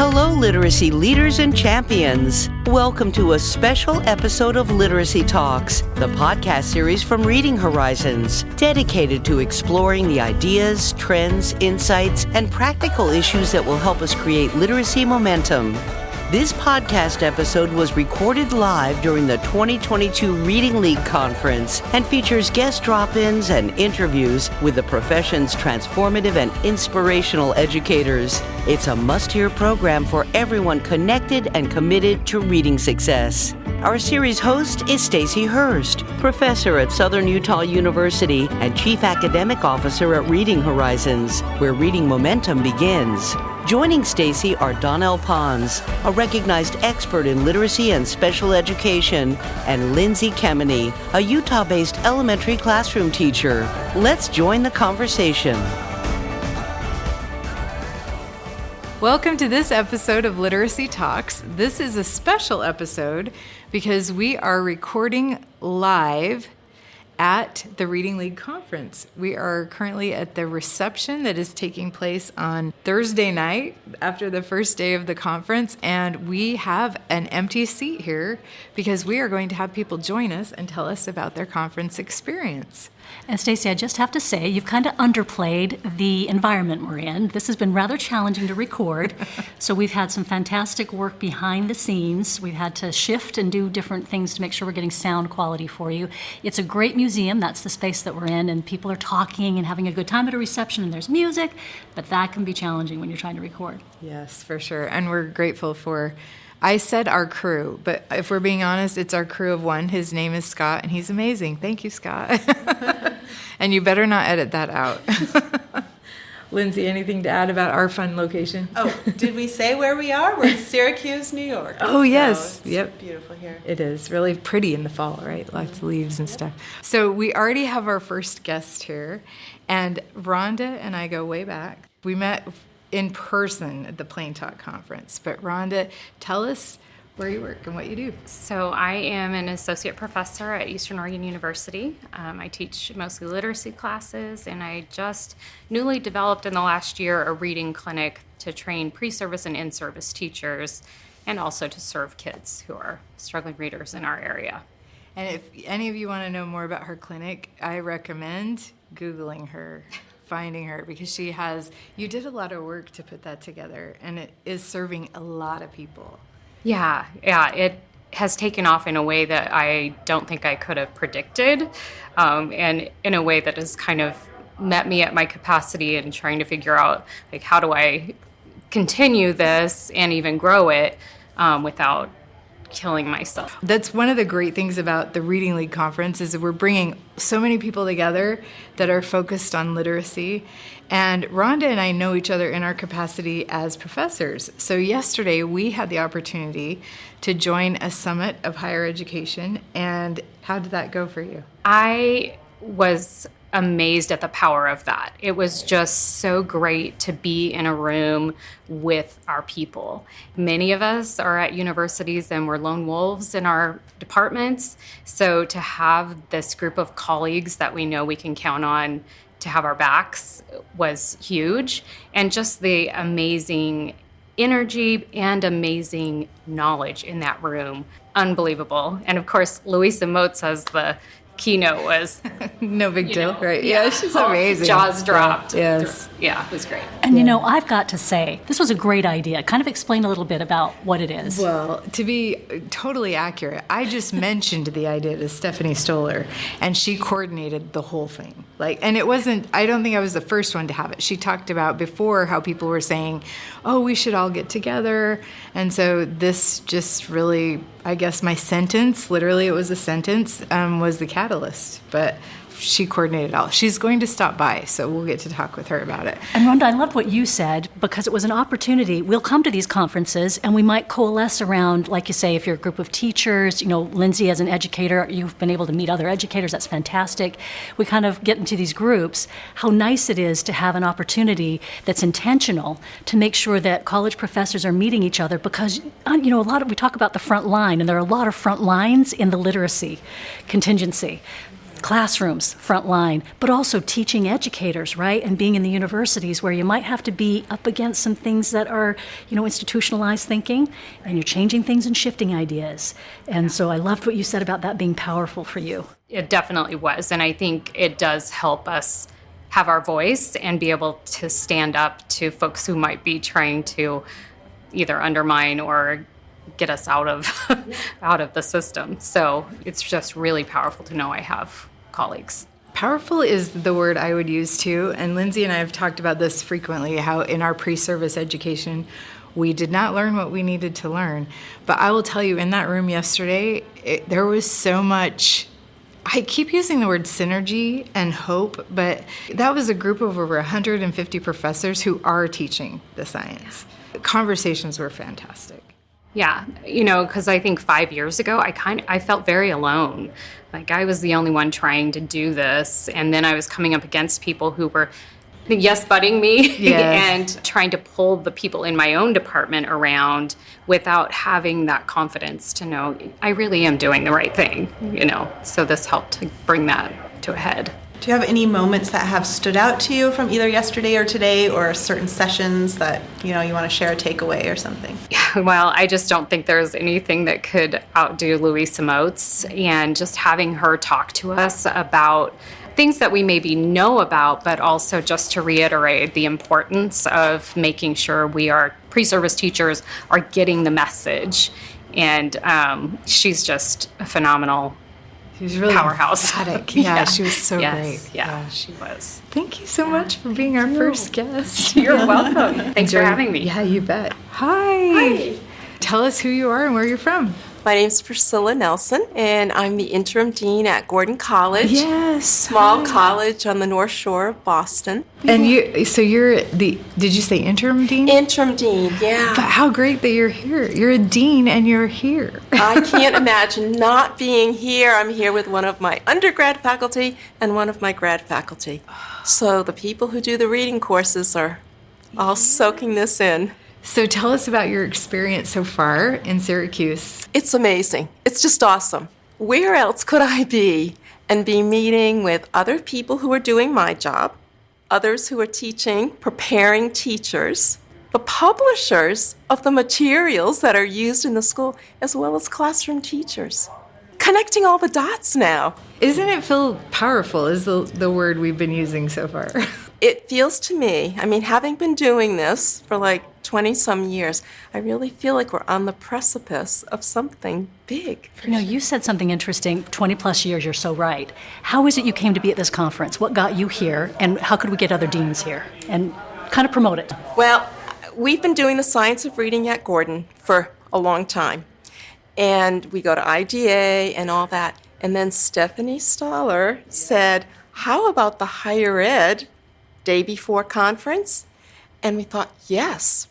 Hello, literacy leaders and champions. Welcome to a special episode of Literacy Talks, the podcast series from Reading Horizons, dedicated to exploring the ideas, trends, insights, and practical issues that will help us create literacy momentum. This podcast episode was recorded live during the 2022 Reading League Conference and features guest drop-ins and interviews with the profession's transformative and inspirational educators. It's a must-hear program for everyone connected and committed to reading success. Our series host is Stacy Hurst, professor at Southern Utah University and chief academic officer at Reading Horizons, where reading momentum begins. Joining Stacy are Donnell Pons, a recognized expert in literacy and special education, and Lindsay Kemeny, a Utah-based elementary classroom teacher. Let's join the conversation. Welcome to this episode of Literacy Talks. This is a special episode because we are recording live at the Reading League Conference. We are currently at the reception that is taking place on Thursday night after the first day of the conference, and we have an empty seat here because we are going to have people join us and tell us about their conference experience. And Stacy, I just have to say, you've kind of underplayed the environment we're in. This has been rather challenging to record. So we've had some fantastic work behind the scenes. We've had to shift and do different things to make sure we're getting sound quality for you. It's a great museum. That's the space that we're in. And people are talking and having a good time at a reception, and there's music. But that can be challenging when you're trying to record. Yes, for sure. And we're grateful for... I said our crew, but if we're being honest, it's our crew of one. His name is Scott, and he's amazing. Thank you, Scott. And you better not edit that out. Lindsay, anything to add about our fun location? Oh, did we say where we are? We're in Syracuse, New York. Oh, yes. So it's Yep. beautiful here. It is really pretty in the fall, right? Lots of leaves and stuff. So we already have our first guest here, and Rhonda and I go way back. We met in person at the Plain Talk Conference. But Rhonda, tell us where you work and what you do. So I am an associate professor at Eastern Oregon University. I teach mostly literacy classes, and I just newly developed in the last year a reading clinic to train pre-service and in-service teachers, and also to serve kids who are struggling readers in our area. And if any of you want to know more about her clinic, I recommend Googling her, finding her, because you did a lot of work to put that together, and it is serving a lot of people. Yeah, it has taken off in a way that I don't think I could have predicted, and in a way that has kind of met me at my capacity and trying to figure out, like, how do I continue this and even grow it without killing myself. That's one of the great things about the Reading League Conference is that we're bringing so many people together that are focused on literacy. And Rhonda and I know each other in our capacity as professors. So yesterday we had the opportunity to join a summit of higher education. And how did that go for you? I was amazed at the power of that. It was just so great to be in a room with our people. Many of us are at universities and we're lone wolves in our departments. So to have this group of colleagues that we know we can count on to have our backs was huge. And just the amazing energy and amazing knowledge in that room. Unbelievable. And of course, Louisa Moats as the keynote was no big deal, right? Yeah, she's amazing. Jaws dropped. Yes. Yeah, it was great. And you know, I've got to say, this was a great idea. Kind of explain a little bit about what it is. Well, to be totally accurate, I just mentioned the idea to Stephanie Stoller, and she coordinated the whole thing. And it wasn't, I don't think I was the first one to have it. She talked about before how people were saying, oh, we should all get together. And so this just really, I guess my sentence, literally it was a sentence, was the catalyst. But she coordinated it all. She's going to stop by, so we'll get to talk with her about it. And Rhonda, I loved what you said, because it was an opportunity. We'll come to these conferences and we might coalesce around, like you say, if you're a group of teachers, Lindsay as an educator, you've been able to meet other educators, that's fantastic. We kind of get into these groups. How nice it is to have an opportunity that's intentional to make sure that college professors are meeting each other, because, we talk about the front line, and there are a lot of front lines in the literacy contingency. classrooms, front line, but also teaching educators, right? And being in the universities where you might have to be up against some things that are, institutionalized thinking, and you're changing things and shifting ideas. And so I loved what you said about that being powerful for you. It definitely was. And I think it does help us have our voice and be able to stand up to folks who might be trying to either undermine or get us out of out of the system. So it's just really powerful to know I have colleagues. Powerful is the word I would use too. And Lindsay and I have talked about this frequently, how in our pre-service education, we did not learn what we needed to learn. But I will tell you, in that room yesterday, there was so much. I keep using the word synergy and hope, but that was a group of over 150 professors who are teaching the science. The conversations were fantastic. Yeah, because I think 5 years ago, I felt very alone. Like I was the only one trying to do this. And then I was coming up against people who were yes-butting me Yes. and trying to pull the people in my own department around without having that confidence to know I really am doing the right thing, So this helped to bring that to a head. Do you have any moments that have stood out to you from either yesterday or today, or certain sessions that you want to share a takeaway or something? Well, I just don't think there's anything that could outdo Louisa Moats, and just having her talk to us about things that we maybe know about, but also just to reiterate the importance of making sure we are pre-service teachers are getting the message. And she's just a phenomenal She was really powerhouse. emphatic. Yeah, she was so Yes, great. Yeah, she was. Thank you so much for being our first guest. You're welcome. Thanks for having me. Yeah, you bet. Hi. Tell us who you are and where you're from. My name's Priscilla Nelson, and I'm the interim dean at Gordon College. Yes. Small college on the North Shore of Boston. And you're did you say interim dean? Interim dean, yeah. But how great that you're here. You're a dean and you're here. I can't imagine not being here. I'm here with one of my undergrad faculty and one of my grad faculty. So the people who do the reading courses are all soaking this in. So tell us about your experience so far in Syracuse. It's amazing. It's just awesome. Where else could I be and be meeting with other people who are doing my job, others who are teaching, preparing teachers, the publishers of the materials that are used in the school, as well as classroom teachers. Connecting all the dots now. Isn't it feel powerful is the word we've been using so far? It feels to me, having been doing this for like 20-some years, I really feel like we're on the precipice of something big. You said something interesting, 20 plus years, you're so right. How is it you came to be at this conference? What got you here? And how could we get other deans here? And kind of promote it. Well, we've been doing the science of reading at Gordon for a long time. And we go to IDA and all that. And then Stephanie Stoller said, how about the higher ed day before conference? And we thought, yes.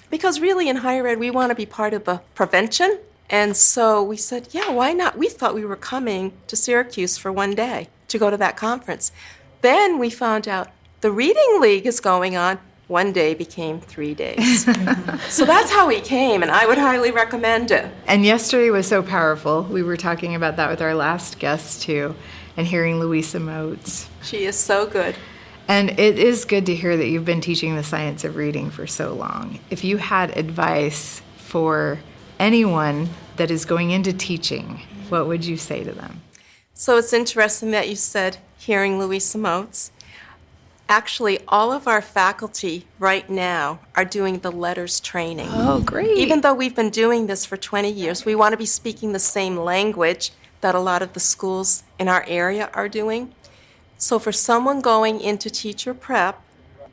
Because really in higher ed, we want to be part of the prevention. And so we said, yeah, why not? We thought we were coming to Syracuse for one day to go to that conference. Then we found out the Reading League is going on. One day became 3 days. So that's how we came, and I would highly recommend it. And yesterday was so powerful. We were talking about that with our last guest too, and hearing Louisa Moats. She is so good. And it is good to hear that you've been teaching the science of reading for so long. If you had advice for anyone that is going into teaching, what would you say to them? So it's interesting that you said hearing Louisa Moats. Actually, all of our faculty right now are doing the letters training. Oh, great. Even though we've been doing this for 20 years, we want to be speaking the same language that a lot of the schools in our area are doing. So for someone going into teacher prep,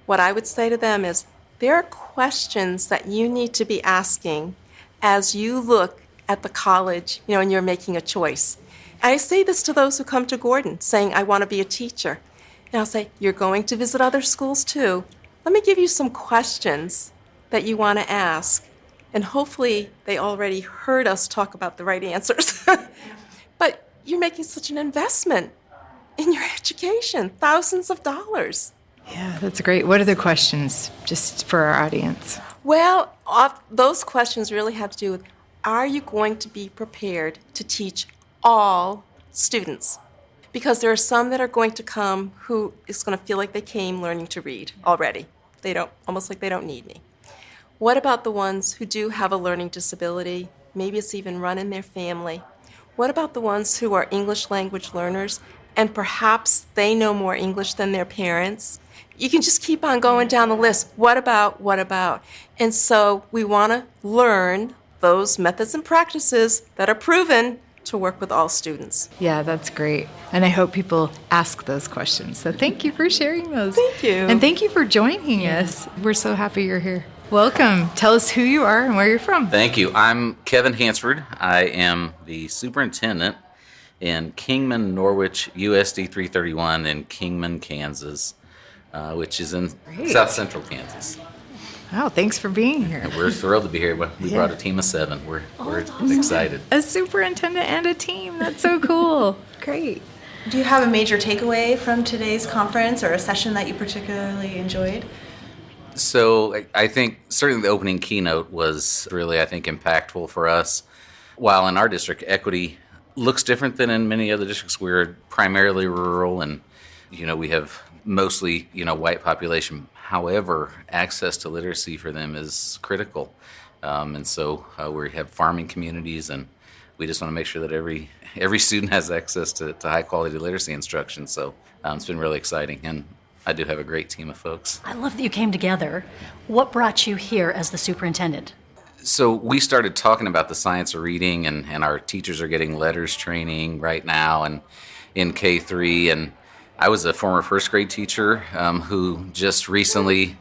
what I would say to them is there are questions that you need to be asking as you look at the college, and you're making a choice. And I say this to those who come to Gordon saying, I want to be a teacher. And I'll say, you're going to visit other schools too. Let me give you some questions that you want to ask. And hopefully they already heard us talk about the right answers. But you're making such an investment in your education, thousands of dollars. Yeah, that's great. What are the questions, just for our audience? Well, those questions really have to do with, are you going to be prepared to teach all students? Because there are some that are going to come who is going to feel like they came learning to read already. They don't, almost like they don't need me. What about the ones who do have a learning disability? Maybe it's even run in their family. What about the ones who are English language learners and perhaps they know more English than their parents? You can just keep on going down the list. What about, what about? And so we want to learn those methods and practices that are proven to work with all students. Yeah, that's great. And I hope people ask those questions. So thank you for sharing those. Thank you. And thank you for joining us. We're so happy you're here. Welcome. Tell us who you are and where you're from. Thank you. I'm Kevin Hansford. I am the superintendent in Kingman, Norwich, USD 331 in Kingman, Kansas, which is in South Central Kansas. Wow, thanks for being here. And we're thrilled to be here. We brought a team of 7. We're excited. A superintendent and a team. That's so cool. Great. Do you have a major takeaway from today's conference or a session that you particularly enjoyed? So I think certainly the opening keynote was really, I think, impactful for us. While in our district, equity looks different than in many other districts. We're primarily rural and, we have mostly, white population. However, access to literacy for them is critical. And so we have farming communities, and we just want to make sure that every student has access to high quality literacy instruction. So it's been really exciting. And I do have a great team of folks. I love that you came together. What brought you here as the superintendent? So we started talking about the science of reading, and our teachers are getting letters training right now and in K3. And I was a former first grade teacher who just recently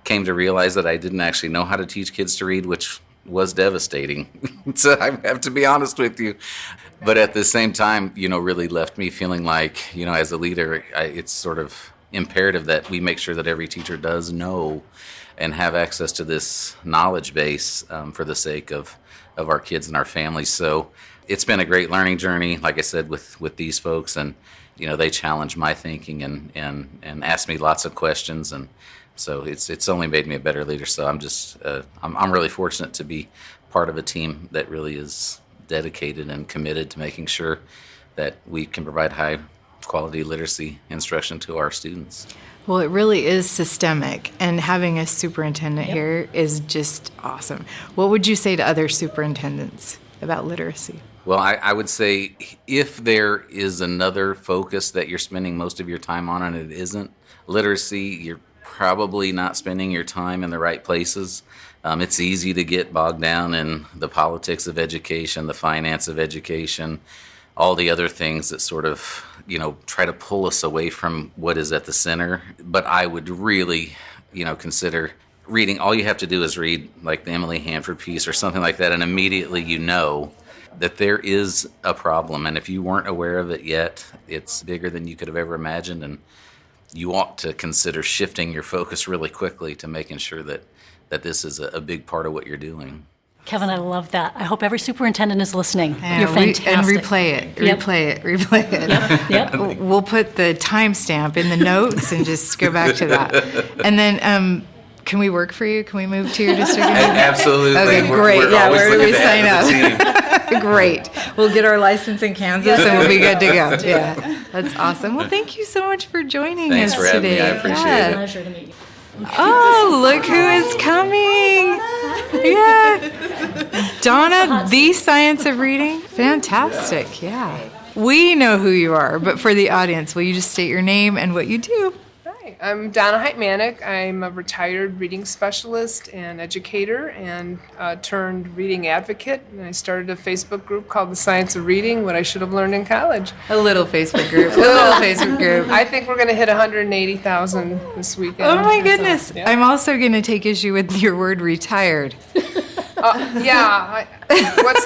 came to realize that I didn't actually know how to teach kids to read, which was devastating. So I have to be honest with you. But at the same time, really left me feeling like, as a leader, it's sort of imperative that we make sure that every teacher does know and have access to this knowledge base for the sake of our kids and our families. So it's been a great learning journey, like I said, with these folks, and they challenge my thinking and ask me lots of questions, and so it's only made me a better leader. So I'm just I'm really fortunate to be part of a team that really is dedicated and committed to making sure that we can provide high quality literacy instruction to our students. Well, it really is systemic, and having a superintendent here is just awesome. What would you say to other superintendents about literacy? Well, I would say if there is another focus that you're spending most of your time on and it isn't literacy, you're probably not spending your time in the right places. It's easy to get bogged down in the politics of education, the finance of education, all the other things that sort of, try to pull us away from what is at the center. But I would really, consider reading. All you have to do is read like the Emily Hanford piece or something like that, and immediately that there is a problem. And if you weren't aware of it yet, it's bigger than you could have ever imagined. And you ought to consider shifting your focus really quickly to making sure that this is a big part of what you're doing. Kevin, I love that. I hope every superintendent is listening. Yeah, You're fantastic. And replay it. Yep. We'll put the timestamp in the notes and just go back to that. And then, can we work for you? Can we move to your district? Absolutely. Okay, great. Where do we sign up? Great. We'll get our license in Kansas and we'll be good to go. Yeah, that's awesome. Well, thank you so much for joining Thanks us for having today. me. I appreciate it. Pleasure to meet you. Oh, look who is coming. Yeah. Donna, the science of reading. Fantastic. Yeah. We know who you are, but for the audience, will you just state your name and what you do? Hi, I'm Donna Heitmanek. I'm a retired reading specialist and educator and turned reading advocate. And I started a Facebook group called The Science of Reading, What I Should Have Learned in College. A little Facebook group. I think we're going to hit 180,000 this weekend. Oh my goodness. Yeah. I'm also going to take issue with your word retired. What's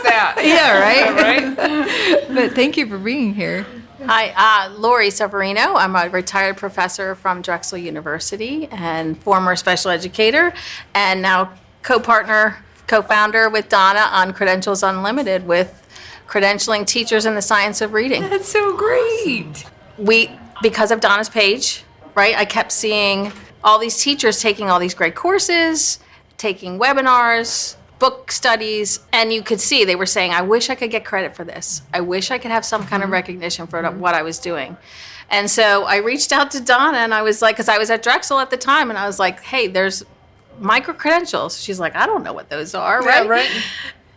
that? Yeah, Right? But thank you for being here. Hi, Lori Severino. I'm a retired professor from Drexel University and former special educator, and now co-founder with Donna on Credentials Unlimited with credentialing teachers in the science of reading. That's so great. Because of Donna's page, right, I kept seeing all these teachers taking all these great courses, taking webinars, book studies, and you could see they were saying, I wish I could get credit for this. I wish I could have some kind of recognition for what I was doing. And so I reached out to Donna, and I was like, because I was at Drexel at the time, and I was like, hey, there's micro-credentials. She's like, I don't know what those are, right? Yeah, right.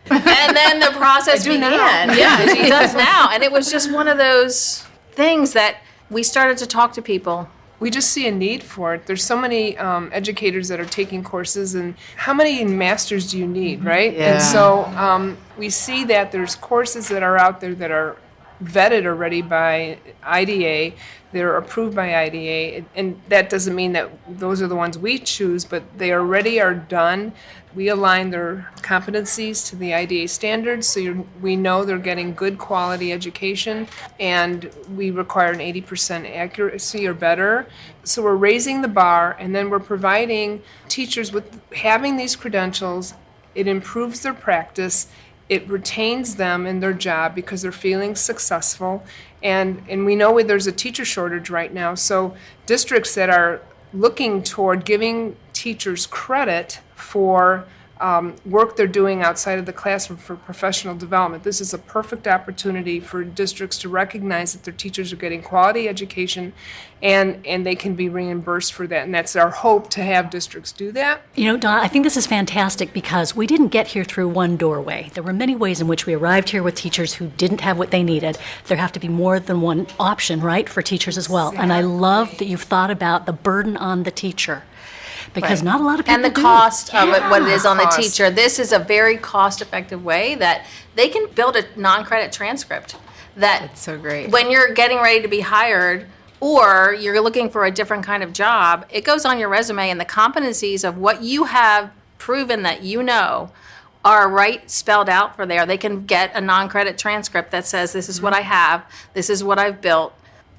And then the process began. Now. Yeah, she does now. And it was just one of those things that we started to talk to people. We just see a need for it. There's so many educators that are taking courses, and how many masters do you need, right? Yeah. And so we see that there's courses that are out there that are vetted already by IDA. They're approved by IDA, and that doesn't mean that those are the ones we choose, but they already are done. We align their competencies to the IDA standards, so we know they're getting good quality education, and we require an 80% accuracy or better. So we're raising the bar, and then we're providing teachers with having these credentials. It improves their practice. It retains them in their job because they're feeling successful. And we know there's a teacher shortage right now. So districts that are looking toward giving teachers credit for work they're doing outside of the classroom for professional development. This is a perfect opportunity for districts to recognize that their teachers are getting quality education, and they can be reimbursed for that. And that's our hope, to have districts do that. You know, Don, I think this is fantastic because we didn't get here through one doorway. There were many ways in which we arrived here with teachers who didn't have what they needed. There have to be more than one option, right, for teachers as well. And I love that you've thought about the burden on the teacher. Because not a lot of people and the do. cost of it, what it is on the Cost. teacher. This is a very cost-effective way that they can build a non-credit transcript. That's so great. When you're getting ready to be hired, or you're looking for a different kind of job, it goes on your resume, and the competencies of what you have proven that you know are right spelled out for there. They can get a non-credit transcript that says, this is what I have, this is what I've built.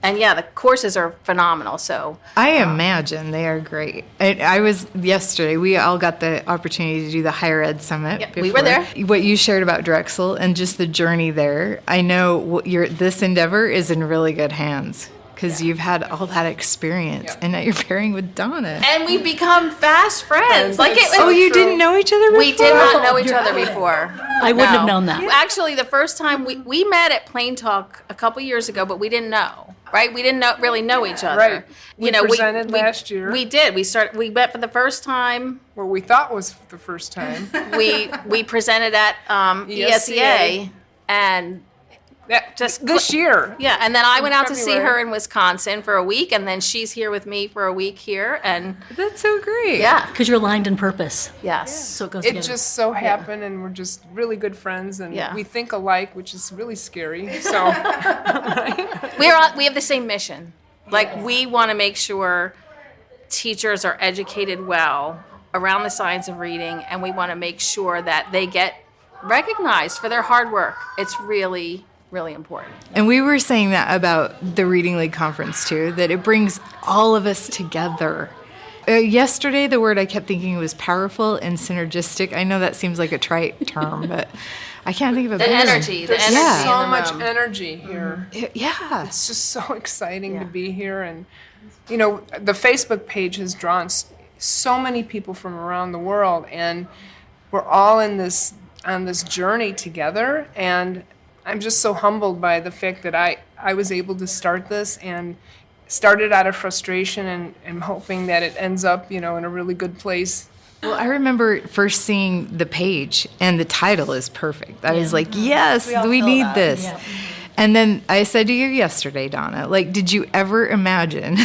And yeah, the courses are phenomenal. So I imagine they are great. I was yesterday. We all got the opportunity to do the Higher Ed Summit. Yep, we were there. What you shared about Drexel and just the journey there. I know this endeavor is in really good hands because you've had all that experience, and now you're pairing with Donna. and we've become fast friends. Oh, you didn't know each other before? We did not know each other before. I wouldn't have known that. Actually, the first time we met at Plain Talk a couple years ago, but we didn't know. Right, we didn't really know each other. Right. We presented last year. We did. We met for the first time. What we thought was the first time. We presented at ESEA, and just this year. Yeah, and then I went out to see February. her in Wisconsin for a week, and then she's here with me for a week here, and That's so great. yeah, Because you're aligned in purpose. yes. So it goes It together. just so happened, and we're just really good friends, and Yeah. we think alike, which is really scary. So We have the same mission. Like, we want to make sure teachers are educated well around the science of reading, and we want to make sure that they get recognized for their hard work. It's really, really important. And we were saying that about the Reading League Conference, too, that it brings all of us together. Yesterday, the word I kept thinking was powerful and synergistic. I know that seems like a trite term, but I can't think of a The better. energy there's in the so much room. energy here. Yeah. It's just so exciting to be here, and the Facebook page has drawn so many people from around the world, and we're all on this journey together. And I'm just so humbled by the fact that I was able to start this, and started out of frustration, and I'm hoping that it ends up in a really good place. Well, I remember first seeing the page, and the title is perfect. I was like, yes, we need this. Yeah. And then I said to you yesterday, Donna, did you ever imagine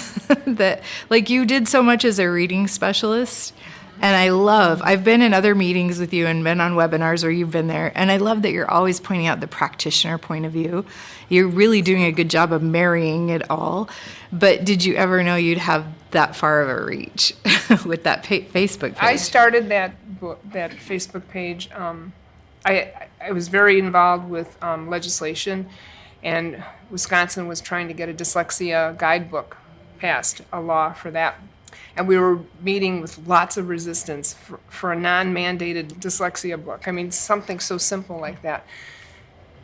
that, you did so much as a reading specialist? And I've been in other meetings with you and been on webinars where you've been there, and I love that you're always pointing out the practitioner point of view. You're really doing a good job of marrying it all. But did you ever know you'd have that far of a reach with that Facebook page? I started that Facebook page. I was very involved with legislation, and Wisconsin was trying to get a dyslexia guidebook passed, a law for that. And we were meeting with lots of resistance for a non-mandated dyslexia book. I mean, something so simple like that.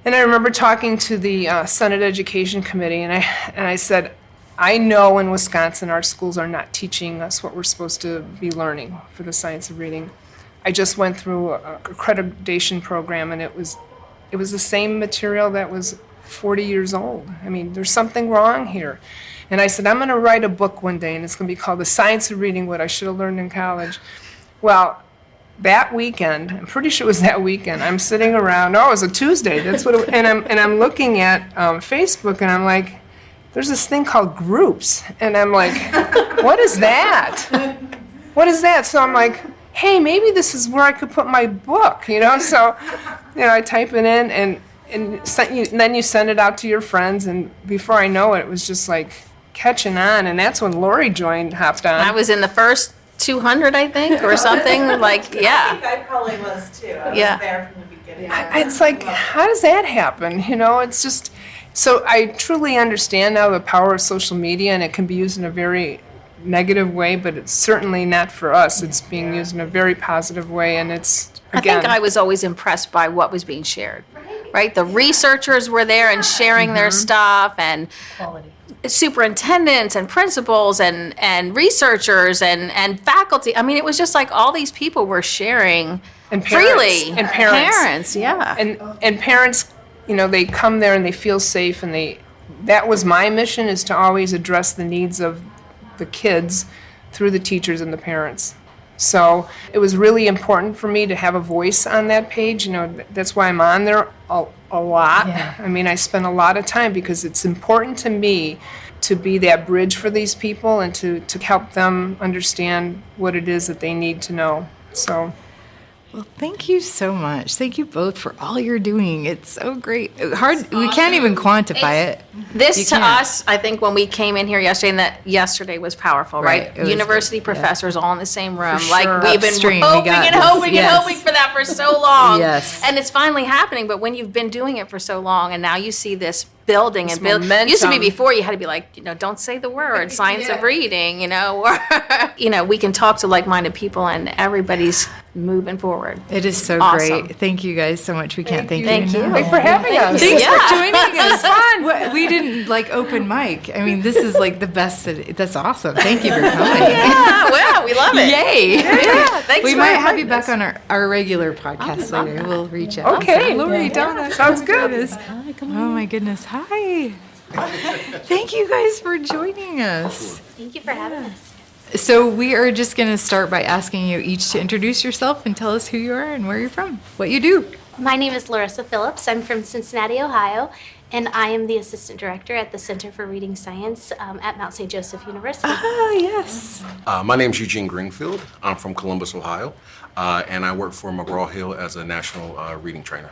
And I remember talking to the Senate Education Committee, and I said, I know in Wisconsin our schools are not teaching us what we're supposed to be learning for the science of reading. I just went through a accreditation program, and it was the same material that was 40 years old. I mean, there's something wrong here. And I said, I'm going to write a book one day, and it's going to be called The Science of Reading, What I Should Have Learned in College. Well, that weekend, I'm pretty sure it was that weekend, I'm sitting around, no, it was a Tuesday, that's what and I'm looking at Facebook, and I'm like, there's this thing called groups. And I'm like, what is that? What is that? So I'm like, hey, maybe this is where I could put my book, So, I type it in, and then you send it out to your friends, and before I know it, it was just like catching on, and that's when Lori hopped on. I was in the first 200, I think, or something. Like, yeah. I think I probably was too. I was there from the beginning. It's like, how does that happen? It's just, so I truly understand now the power of social media, and it can be used in a very negative way, but it's certainly not for us. It's being used in a very positive way, and it's, again, I think I was always impressed by what was being shared, right? The researchers were there and sharing their stuff, and superintendents and principals and researchers and faculty. I mean, it was just like all these people were sharing and parents, freely. And parents. Parents, yeah. And parents, they come there and they feel safe, and that was my mission, is to always address the needs of the kids through the teachers and the parents. So it was really important for me to have a voice on that page. That's why I'm on there a lot. Yeah. I mean, I spend a lot of time because it's important to me to be that bridge for these people and to help them understand what it is that they need to know. So. Well, thank you so much. Thank you both for all you're doing. It's so great. We can't even quantify it. This to us, I think when we came in here yesterday, and that yesterday was powerful, right? University professors all in the same room. For like sure. we've been hoping and hoping for that for so long. Yes. And it's finally happening. But when you've been doing it for so long, and now you see this building and build. Used to be before you had to be like, don't say the word science of reading, or we can talk to like-minded people, and everybody's moving forward. It is so awesome. Great. Thank you guys so much. We can't thank you enough. Thanks for having us. Thanks for joining us. Fun. We didn't open mic. I mean, this is like the best. That's awesome. Thank you for coming. Yeah, well, we love it. Yay. Yeah, thanks. We might have you back on our regular podcast later. We'll reach out. Okay. Lori, Donna. Sounds good. Oh my goodness. Hi. Thank you guys for joining us. Thank you for having us. So we are just going to start by asking you each to introduce yourself and tell us who you are and where you're from, what you do. My name is Larissa Phillips. I'm from Cincinnati, Ohio, and I am the Assistant Director at the Center for Reading Science at Mount St. Joseph University. Ah, yes. My name is Eugene Greenfield. I'm from Columbus, Ohio, and I work for McGraw-Hill as a national reading trainer.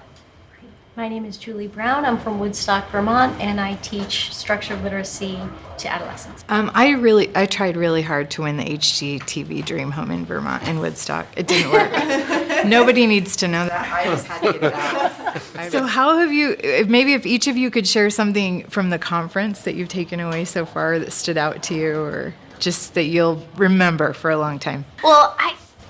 My name is Julie Brown. I'm from Woodstock, Vermont, and I teach structured literacy to adolescents. I tried really hard to win the HGTV Dream Home in Vermont and Woodstock. It didn't work. Nobody needs to know that. I just had to get it out. So how have you, maybe if each of you could share something from the conference that you've taken away so far that stood out to you, or just that you'll remember for a long time? Well,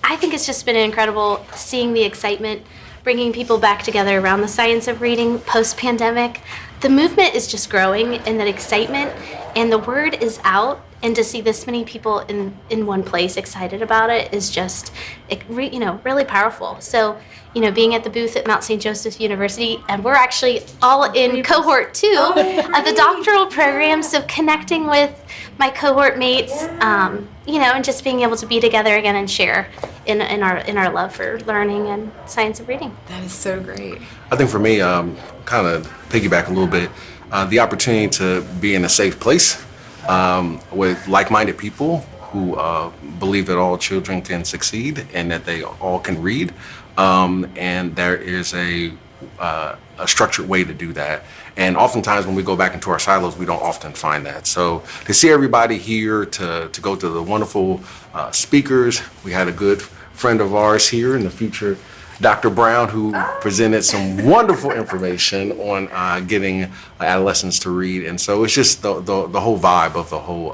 I think it's just been incredible seeing the excitement, bringing people back together around the science of reading post-pandemic. The movement is just growing, and that excitement, and the word is out, and to see this many people in one place excited about it is just, really powerful. So, being at the booth at Mount St. Joseph University, and we're actually all in cohort 2 of the doctoral program, so connecting with my cohort mates, and just being able to be together again and share in our love for learning and science of reading. That is so great. I think for me, kind of piggyback a little bit, the opportunity to be in a safe place with like-minded people who believe that all children can succeed and that they all can read, and there is a structured way to do that. And oftentimes when we go back into our silos, we don't often find that. So to see everybody here, to go to the wonderful speakers, we had a good friend of ours here in the future, Dr. Brown, who presented some wonderful information on getting adolescents to read. And so it's just the whole vibe of the whole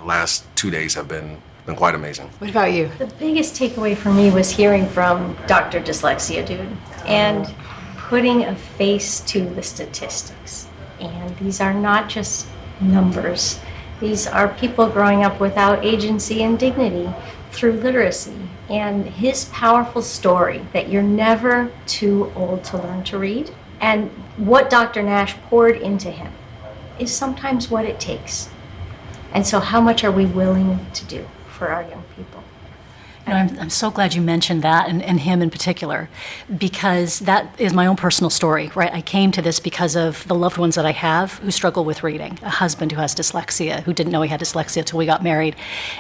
last 2 days have been quite amazing. What about you? The biggest takeaway for me was hearing from Dr. Dyslexia Dude and putting a face to the statistics. And these are not just numbers. These are people growing up without agency and dignity. through literacy and his powerful story that you're never too old to learn to read. And what Dr. Nash poured into him is sometimes what it takes. And so how much are we willing to do for our young people? I'm so glad you mentioned that and him in particular, because that is my own personal story, right? I came to this because of the loved ones that I have who struggle with reading, a husband who has dyslexia, who didn't know he had dyslexia until we got married.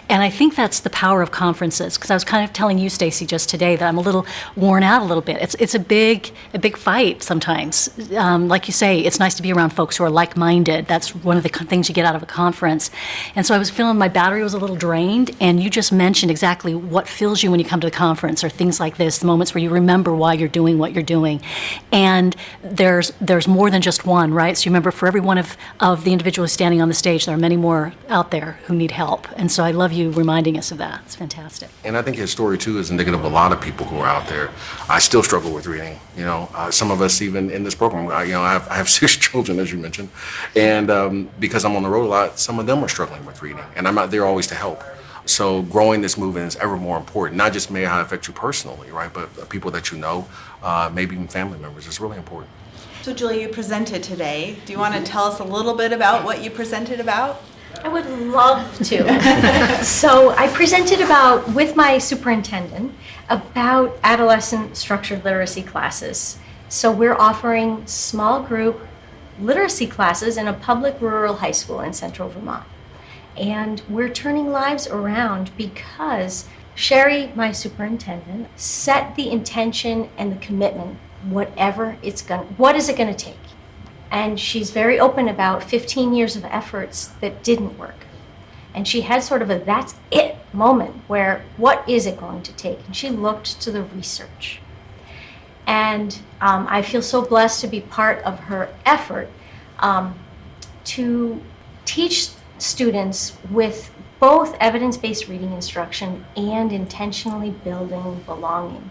And I think that's the power of conferences, because I was kind of telling you, Stacy, just today that I'm a little worn out a little bit. It's a big fight sometimes. Like you say, it's nice to be around folks who are like-minded. That's one of the things you get out of a conference. And so I was feeling my battery was a little drained, and you just mentioned exactly what fills you when you come to the conference, or things like this, the moments where you remember why you're doing what you're doing. And there's more than just one, right? So you remember, for every one of the individuals standing on the stage, there are many more out there who need help. And so I love you reminding us of that. It's fantastic. And I think his story, too, is indicative of a lot of people who are out there. I still struggle with reading. Some of us even in this program, I have 6 children, as you mentioned. And because I'm on the road a lot, some of them are struggling with reading. And I'm not there always to help. So growing this movement is ever more important. Not just may how it affect you personally, right? But people that you know, maybe even family members. It's really important. So Julie, you presented today. Do you want to tell us a little bit about what you presented about? I would love to. So I presented with my superintendent about adolescent structured literacy classes. So we're offering small group literacy classes in a public rural high school in central Vermont. And we're turning lives around because Sherry, my superintendent, set the intention and the commitment, what is it going to take? And she's very open about 15 years of efforts that didn't work. And she had sort of a that's it moment where what is it going to take? And she looked to the research. And I feel so blessed to be part of her effort to teach students with both evidence-based reading instruction and intentionally building belonging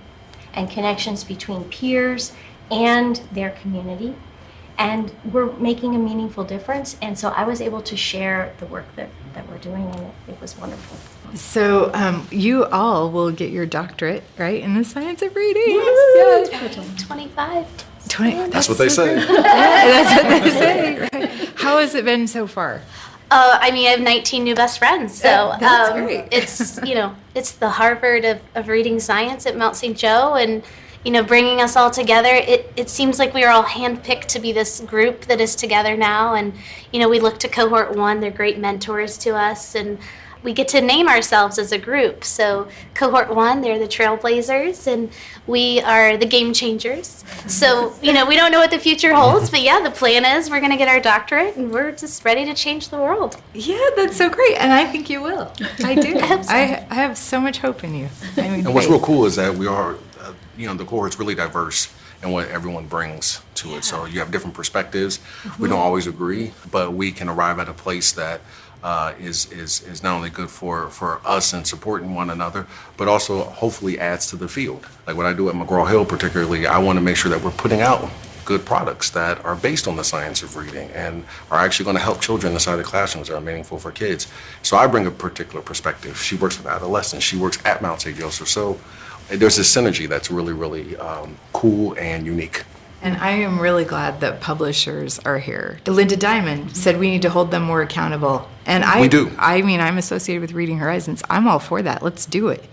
and connections between peers and their community. And we're making a meaningful difference. And so I was able to share the work that we're doing, and it was wonderful. So you all will get your doctorate, right, in the science of reading? Yes. Yeah. 25. 20. That's what they say. That's what they say, right? How has it been so far? I have 19 new best friends, so that's great. it's the Harvard of reading science at Mount St. Joe, and bringing us all together. It seems like we are all handpicked to be this group that is together now, and we look to Cohort 1. They're great mentors to us, and we get to name ourselves as a group. So Cohort 1, they're the trailblazers, and we are the game changers. So, we don't know what the future holds, but yeah, the plan is we're going to get our doctorate, and we're just ready to change the world. Yeah, that's so great, and I think you will. I do. I hope so. I have so much hope in you. And what's real cool is that we are, the cohort's really diverse in what everyone brings to it. So you have different perspectives. We don't always agree, but we can arrive at a place that is not only good for us and supporting one another, but also hopefully adds to the field. Like what I do at McGraw-Hill particularly, I want to make sure that we're putting out good products that are based on the science of reading and are actually going to help children inside the classrooms that are meaningful for kids. So I bring a particular perspective. She works with Adolescent. She works at Mount St. Joseph. So there's this synergy that's really, really cool and unique. And I am really glad that publishers are here. Linda Diamond said we need to hold them more accountable. And we do. I'm associated with Reading Horizons. I'm all for that. Let's do it.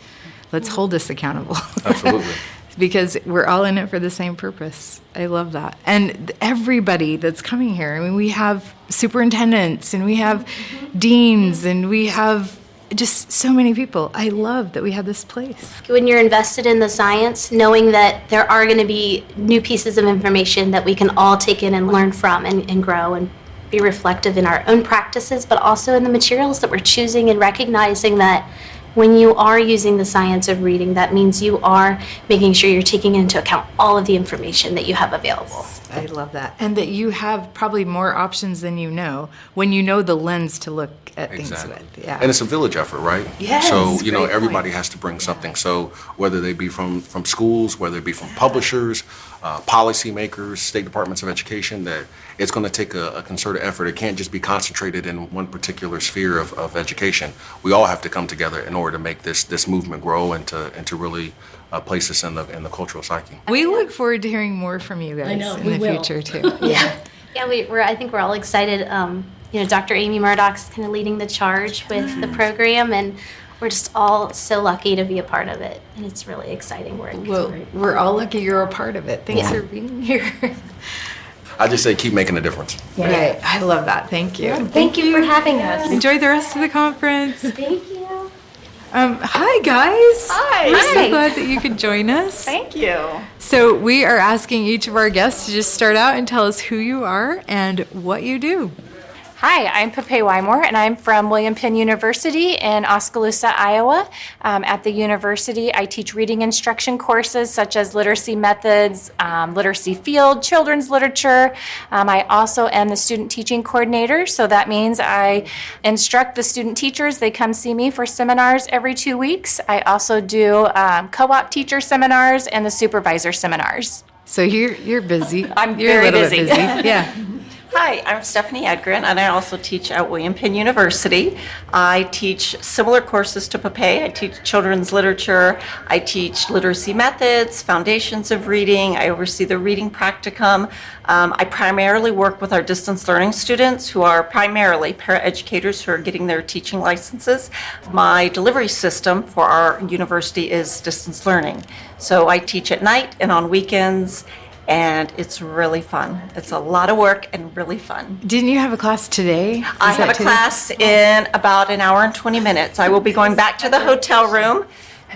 Let's hold us accountable. Absolutely. Because we're all in it for the same purpose. I love that. And everybody that's coming here, we have superintendents and we have deans and we have just so many people. I love that we have this place. When you're invested in the science, knowing that there are going to be new pieces of information that we can all take in and learn from and grow and be reflective in our own practices, but also in the materials that we're choosing, and recognizing that when you are using the science of reading, that means you are making sure you're taking into account all of the information that you have available. I love that. And that you have probably more options than you know when you know the lens to look at things with. Yeah. And it's a village effort, right? Yes. So, everybody has to bring something. So whether they be from schools, whether it be from publishers, policymakers, state departments of education, that it's going to take a concerted effort. It can't just be concentrated in one particular sphere of education. We all have to come together in order to make this movement grow and to really place us in the cultural psyche. We look forward to hearing more from you guys in the future too. Yeah, I think we're all excited. Dr. Amy Murdoch's kind of leading the charge with the program, and we're just all so lucky to be a part of it, and it's really exciting work. Well, we're all lucky you're a part of it. Thanks for being here. I just say keep making a difference. Yeah. Right. I love that. Thank you. Thank you for having us. Enjoy the rest of the conference. Thank you. Hi, guys. Hi. We're so glad that you could join us. Thank you. So we are asking each of our guests to just start out and tell us who you are and what you do. Hi, I'm Pepe Wymore, and I'm from William Penn University in Oskaloosa, Iowa. At the university, I teach reading instruction courses such as literacy methods, literacy field, children's literature. I also am the student teaching coordinator, so that means I instruct the student teachers. They come see me for seminars every 2 weeks. I also do co-op teacher seminars and the supervisor seminars. So you're busy. I'm You're very a little busy. bit busy. Yeah. Hi, I'm Stephanie Edgren, and I also teach at William Penn University. I teach similar courses to Pepe. I teach children's literature. I teach literacy methods, foundations of reading. I oversee the reading practicum. I primarily work with our distance learning students who are primarily paraeducators who are getting their teaching licenses. My delivery system for our university is distance learning. So I teach at night and on weekends, and it's really fun. It's a lot of work and really fun. Didn't you have a class today? I have a class in about an hour and 20 minutes. I will be going back to the hotel room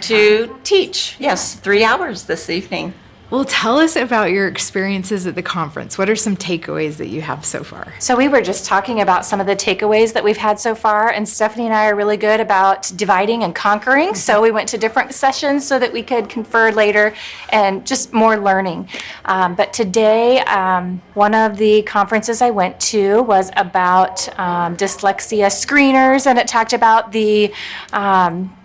to teach. Yes, 3 hours this evening. Well, tell us about your experiences at the conference. What are some takeaways that you have so far? So we were just talking about some of the takeaways that we've had so far, and Stephanie and I are really good about dividing and conquering. So we went to different sessions so that we could confer later and just more learning. But today, one of the conferences I went to was about dyslexia screeners, and it talked about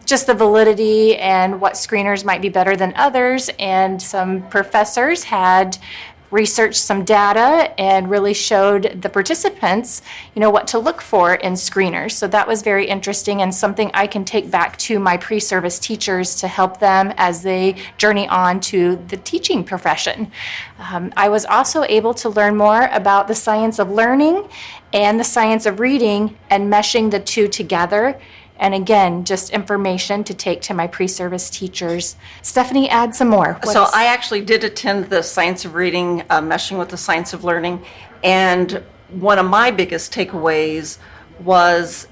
just the validity and what screeners might be better than others. And some professors had researched some data and really showed the participants, what to look for in screeners. So that was very interesting and something I can take back to my pre-service teachers to help them as they journey on to the teaching profession. I was also able to learn more about the science of learning and the science of reading and meshing the two together. And again, just information to take to my pre-service teachers. Stephanie, add some more. So I actually did attend the Science of Reading, Meshing with the Science of Learning, and one of my biggest takeaways was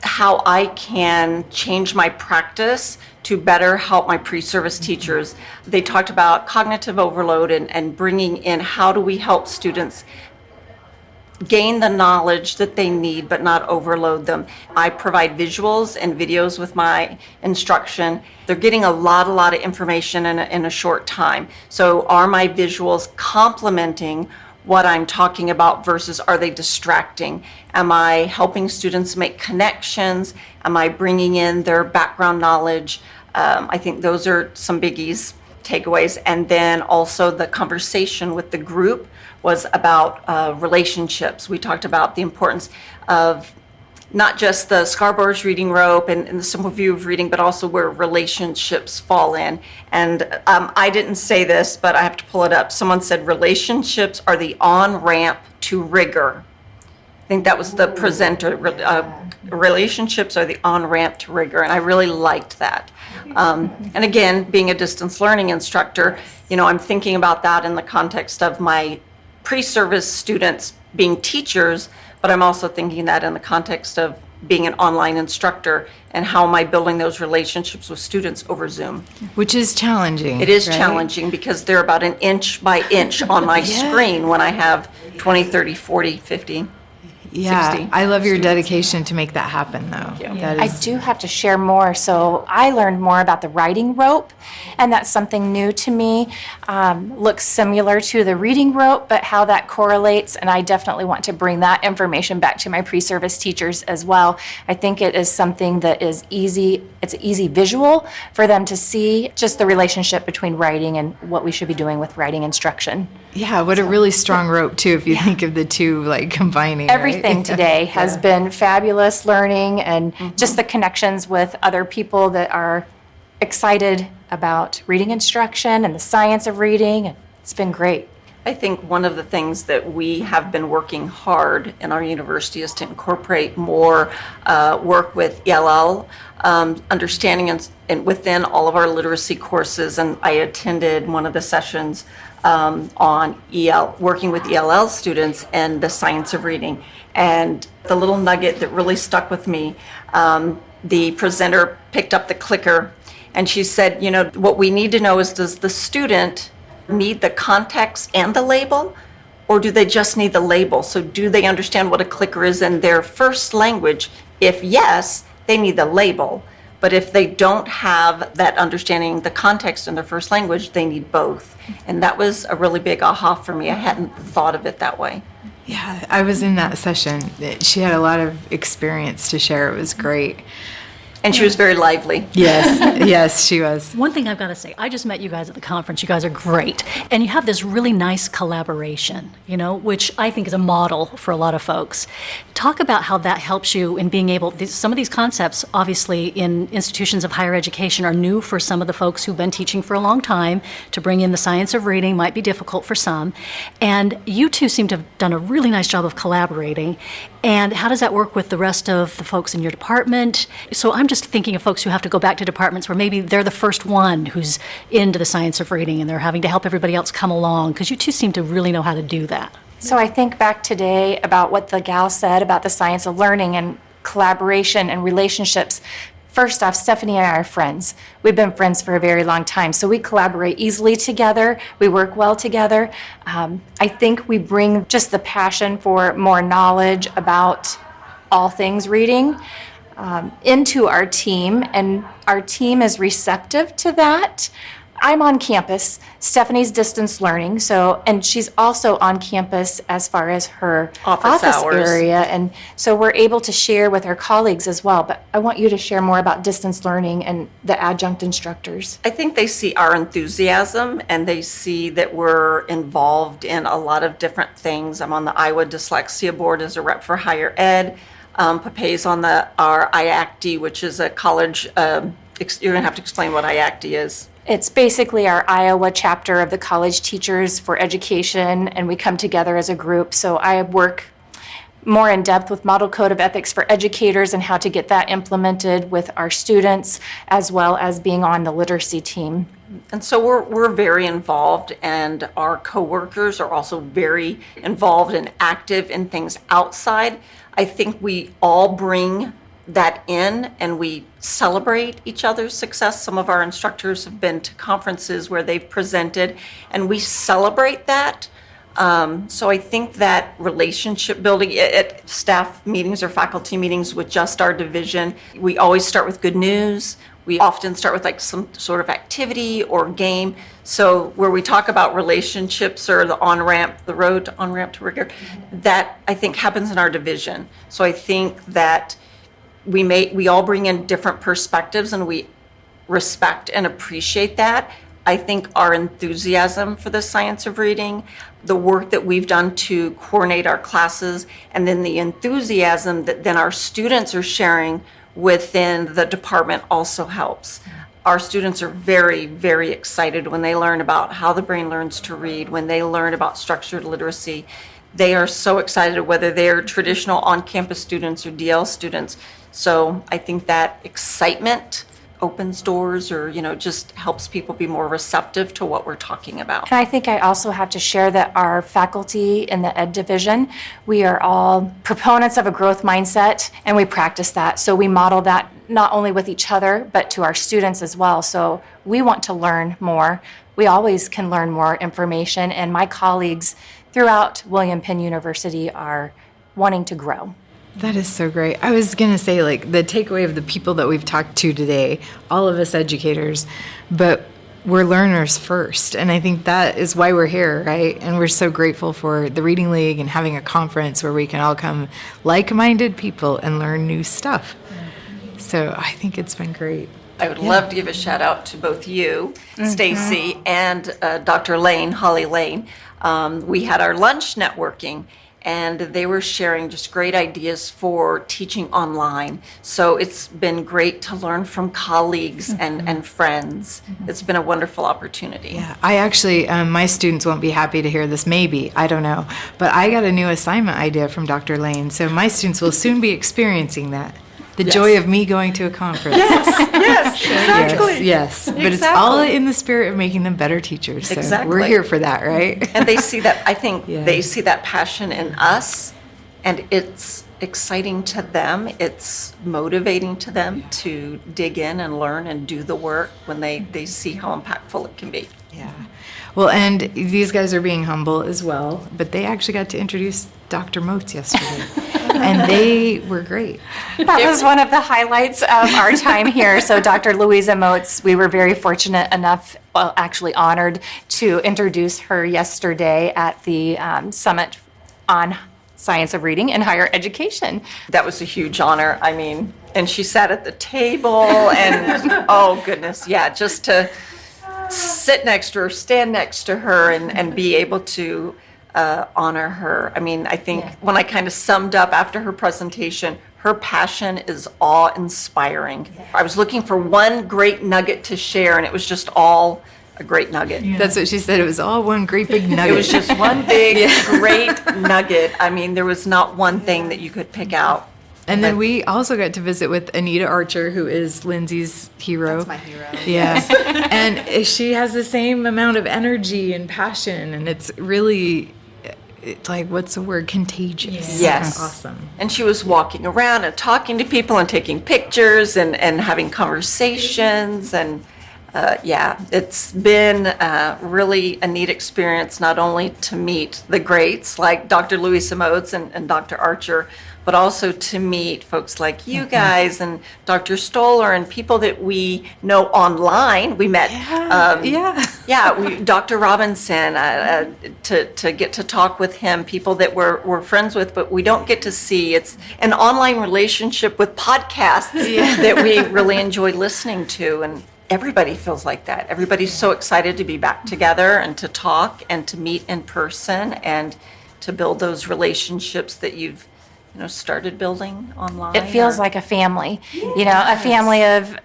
how I can change my practice to better help my pre-service teachers. They talked about cognitive overload and bringing in how do we help students gain the knowledge that they need but not overload them. I provide visuals and videos with my instruction. They're getting a lot of information in a short time. So are my visuals complementing what I'm talking about versus are they distracting? Am I helping students make connections? Am I bringing in their background knowledge? I think those are some biggies, takeaways. And then also the conversation with the group was about relationships. We talked about the importance of not just the Scarborough's reading rope and the simple view of reading, but also where relationships fall in. And I didn't say this, but I have to pull it up. Someone said relationships are the on-ramp to rigor. I think that was the presenter. Relationships are the on-ramp to rigor, and I really liked that. And again, being a distance learning instructor, I'm thinking about that in the context of my pre-service students being teachers, but I'm also thinking that in the context of being an online instructor and how am I building those relationships with students over Zoom. Which is challenging. It is right? challenging because they're about an inch by inch on my screen when I have 20, 30, 40, 50. Yeah, 60 I love your students. dedication to make that happen, though. That I is- do have to share more. So I learned more about the writing rope, and that's something new to me. Looks similar to the reading rope, but how that correlates, and I definitely want to bring that information back to my pre-service teachers as well. I think it is something that is easy. It's an easy visual for them to see just the relationship between writing and what we should be doing with writing instruction. Yeah, what a really strong rope, too, if you think of the two, like, combining. Everything right? today has been fabulous learning and just the connections with other people that are excited about reading instruction and the science of reading. It's been great. I think one of the things that we have been working hard in our university is to incorporate more work with ELL, understanding and within all of our literacy courses. And I attended one of the sessions on working with ELL students and the science of reading. And the little nugget that really stuck with me, the presenter picked up the clicker and she said, you know, what we need to know is, does the student need the context and the label, or do they just need the label? So do they understand what a clicker is in their first language? If yes, they need the label. But if they don't have that understanding, the context in their first language, they need both. And that was a really big aha for me. I hadn't thought of it that way. Yeah, I was in that session. She had a lot of experience to share. It was great. And she was very lively. Yes, yes, she was. One thing I've got to say, I just met you guys at the conference. You guys are great. And you have this really nice collaboration, you know, which I think is a model for a lot of folks. Talk about how that helps you in being able, some of these concepts, obviously, in institutions of higher education are new for some of the folks who've been teaching for a long time. To bring in the science of reading might be difficult for some. And you two seem to have done a really nice job of collaborating. And how does that work with the rest of the folks in your department? So I'm just thinking of folks who have to go back to departments where maybe they're the first one who's into the science of reading and they're having to help everybody else come along, because you two seem to really know how to do that. So I think back today about what the gal said about the science of learning and collaboration and relationships. First off, Stephanie and I are friends. We've been friends for a very long time, so we collaborate easily together. We work well together. I think we bring just the passion for more knowledge about all things reading into our team, and our team is receptive to that. I'm on campus. Stephanie's distance learning, and she's also on campus as far as her office hours. area, and so we're able to share with our colleagues as well. But I want you to share more about distance learning and the adjunct instructors. I think they see our enthusiasm and they see that we're involved in a lot of different things. I'm on the Iowa Dyslexia Board as a rep for higher ed. Pepe's on our IACD, which is a college, you're going to have to explain what IACD is. It's basically our Iowa chapter of the College Teachers for Education, and we come together as a group. So I work more in depth with Model Code of Ethics for educators and how to get that implemented with our students, as well as being on the literacy team. And so we're very involved, and our coworkers are also very involved and active in things outside. I think we all bring that in and we celebrate each other's success. Some of our instructors have been to conferences where they've presented and we celebrate that. So I think that relationship building at staff meetings or faculty meetings with just our division, we always start with good news. We often start with like some sort of activity or game. So where we talk about relationships or the road to on-ramp to rigor, that I think happens in our division. So I think that we all bring in different perspectives and we respect and appreciate that. I think our enthusiasm for the science of reading, the work that we've done to coordinate our classes, and then the enthusiasm that then our students are sharing within the department also helps. Our students are very, very excited when they learn about how the brain learns to read, when they learn about structured literacy. They are so excited whether they're traditional on-campus students or DL students. So I think that excitement opens doors or, just helps people be more receptive to what we're talking about. And I think I also have to share that our faculty in the ed division, we are all proponents of a growth mindset and we practice that. So we model that not only with each other, but to our students as well. So we want to learn more. We always can learn more information, and my colleagues throughout William Penn University are wanting to grow. That is so great. I was going to say, like, the takeaway of the people that we've talked to today, all of us educators, but we're learners first. And I think that is why we're here, right? And we're so grateful for the Reading League and having a conference where we can all come like-minded people and learn new stuff. So I think it's been great. I would love to give a shout out to both you, Stacy, and Dr. Lane, Holly Lane. We had our lunch networking, and they were sharing just great ideas for teaching online. So it's been great to learn from colleagues and friends. It's been a wonderful opportunity. Yeah, I actually, my students won't be happy to hear this, maybe, I don't know. But I got a new assignment idea from Dr. Lane, so my students will soon be experiencing that. The joy of me going to a conference. Yes, exactly. Yes. But it's all in the spirit of making them better teachers. So Exactly. we're here for that, right? And they see that, I think they see that passion in us, and it's exciting to them. It's motivating to them to dig in and learn and do the work when they see how impactful it can be. Yeah. Well, and these guys are being humble as well, but they actually got to introduce Dr. Motes yesterday, and they were great. That was one of the highlights of our time here. So Dr. Louisa Motes, we were very fortunate enough, well, actually honored to introduce her yesterday at the Summit on Science of Reading in Higher Education. That was a huge honor. I mean, and she sat at the table and, oh goodness, yeah, just to sit next to her, stand next to her, and be able to honor her. I mean, I think when I kind of summed up after her presentation, her passion is awe-inspiring. I was looking for one great nugget to share, and it was just all a great nugget. That's what she said. It was all one great big nugget. It was just one big, great nugget. I mean, there was not one thing that you could pick out. And then we also got to visit with Anita Archer, who is Lindsay's hero. That's my hero. Yeah. And she has the same amount of energy and passion, and it's really, it's like, what's the word? Contagious. Yes. Awesome. And she was walking around and talking to people and taking pictures and having conversations. And it's been really a neat experience, not only to meet the greats like Dr. Louisa Motes and Dr. Archer, but also to meet folks like you guys and Dr. Stoller and people that we know online. We met, Dr. Robinson, to get to talk with him, people that we're friends with, but we don't get to see. It's an online relationship with podcasts that we really enjoy listening to, and everybody feels like that. Everybody's so excited to be back together and to talk and to meet in person and to build those relationships that you've started building online. It feels like a family, a family of,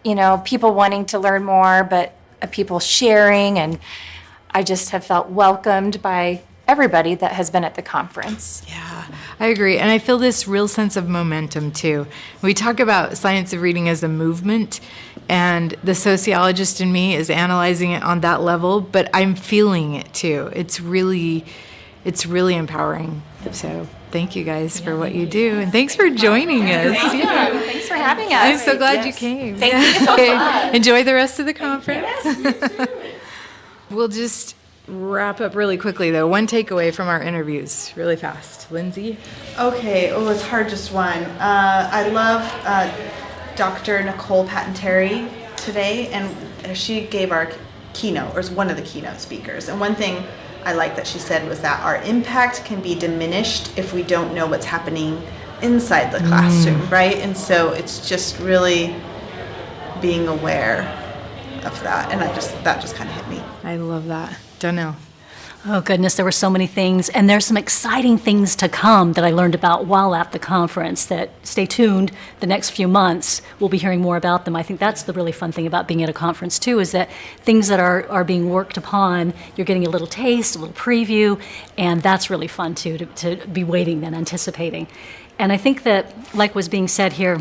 people wanting to learn more, but people sharing. And I just have felt welcomed by everybody that has been at the conference. Yeah, I agree. And I feel this real sense of momentum too. We talk about science of reading as a movement, and the sociologist in me is analyzing it on that level, but I'm feeling it too. It's really empowering. So thank you guys for what you do, and thanks for joining us. Thanks for having us. I'm so glad you came. Thank you so much. Enjoy the rest of the conference. We'll just wrap up really quickly, though. One takeaway from our interviews, really fast. Lindsay? Okay, it's hard, just one. I love Dr. Nicole Patenteri today, and she gave our keynote, or is one of the keynote speakers. And one thing I like that she said was that our impact can be diminished if we don't know what's happening inside the classroom, right? And so it's just really being aware of that, and that just kind of hit me. I love that. Donnell? Oh, goodness, there were so many things. And there's some exciting things to come that I learned about while at the conference that stay tuned the next few months. We'll be hearing more about them. I think that's the really fun thing about being at a conference, too, is that things that are being worked upon, you're getting a little taste, a little preview, and that's really fun, too, to be waiting and anticipating. And I think that, like was being said here,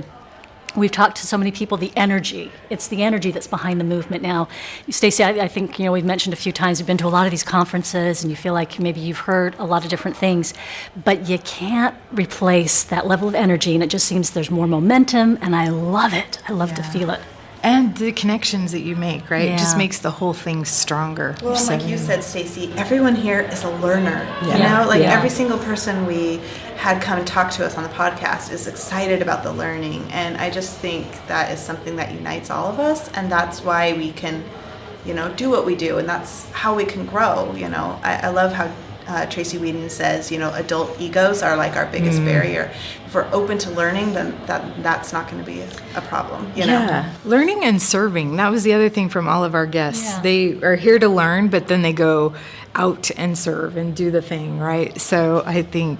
we've talked to so many people, the energy. It's the energy that's behind the movement now. Stacey, I think, we've mentioned a few times, we've been to a lot of these conferences and you feel like maybe you've heard a lot of different things, but you can't replace that level of energy, and it just seems there's more momentum, and I love it. I love to feel it. And the connections that you make, right? Yeah. It just makes the whole thing stronger. Well, like you said, Stacey, everyone here is a learner. Yeah. Every single person we had come and talked to us on the podcast is excited about the learning. And I just think that is something that unites all of us, and that's why we can, do what we do, and that's how we can grow. I love how Tracy Weeden says, adult egos are like our biggest barrier. If we're open to learning, then that's not going to be a problem. Yeah, learning and serving. That was the other thing from all of our guests. Yeah. They are here to learn, but then they go out and serve and do the thing, right? So I think,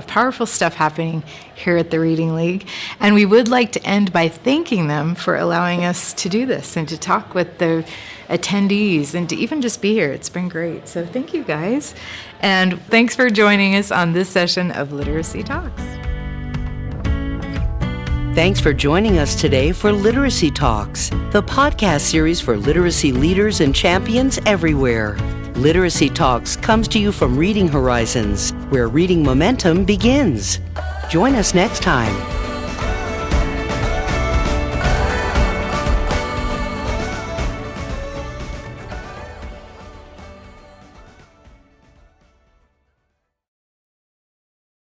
powerful stuff happening here at the Reading League. And we would like to end by thanking them for allowing us to do this and to talk with the attendees and to even just be here. It's been great. So thank you, guys. And thanks for joining us on this session of Literacy Talks. Thanks for joining us today for Literacy Talks, the podcast series for literacy leaders and champions everywhere. Literacy Talks comes to you from Reading Horizons, where reading momentum begins. Join us next time.